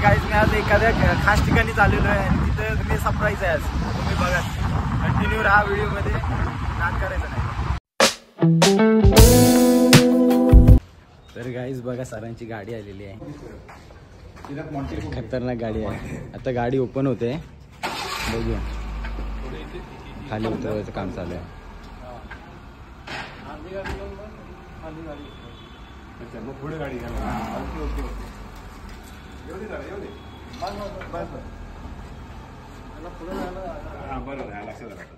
काहीच नाही, आज एखाद्या खास ठिकाणी चाललेलो आहे आणि तिथं मी सरप्राईज आहे आज. तुम्ही बघा, कंटिन्यू राहा व्हिडिओमध्ये, नाद करायचं नाही. तर गाईज बघा, सरांची गाडी आलेली आहे, खतरनाक गाडी आहे. आता गाडी ओपन होते, बघूया. खाली उतरवायचं काम चालू आहे. मग पुढे गाडी बरोबर आहे, लक्षात आलं.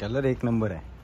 कलर एक नंबर आहे.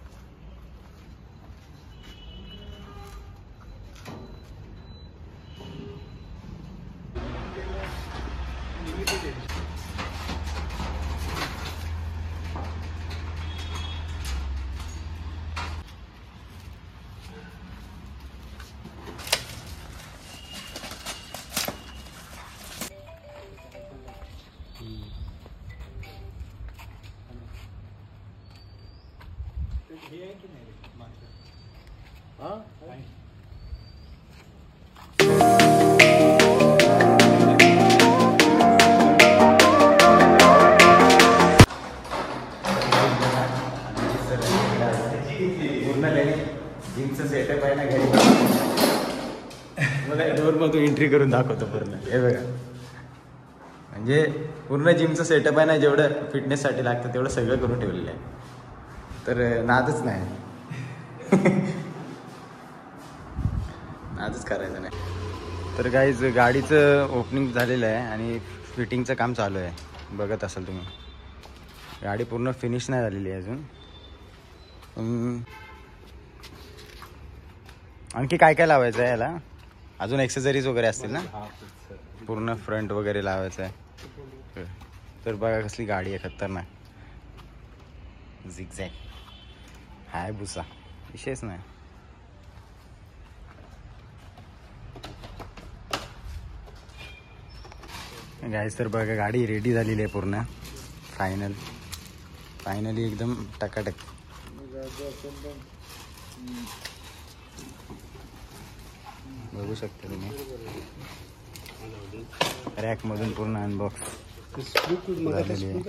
जिमचं सेटअप आहे ना घरी, मला डोअरमधून एंट्री करून दाखवतो पूर्ण. हे बघा, म्हणजे पूर्ण जिमचं सेटअप आहे ना, जेवढं फिटनेससाठी लागतं तेवढं सगळं करून ठेवलेलं आहे. तर नादच नाही, नादच करायचं नाही. तर गाईज गाडीचं ओपनिंग झालेलं आहे आणि फिटिंगचं काम चालू आहे, बघत असाल तुम्ही. गाडी पूर्ण फिनिश नाही झालेली आहे अजून. आणखी काय काय लावायचं आहे याला? अजून एक्सेसरीज वगैरे असतील ना, पूर्ण फ्रंट वगैरे लावायचं आहे. तर बघा कसली गाडी आहे, खतरनाक. झिगझॅग हाय भुसा, विशेष नाही. गाईस तर बघा, गाडी रेडी झालेली आहे पूर्ण. फायनली एकदम टकाटक. बघू शकता तुम्ही, रॅक मधून पूर्ण अनबॉक्स झालेली आहे.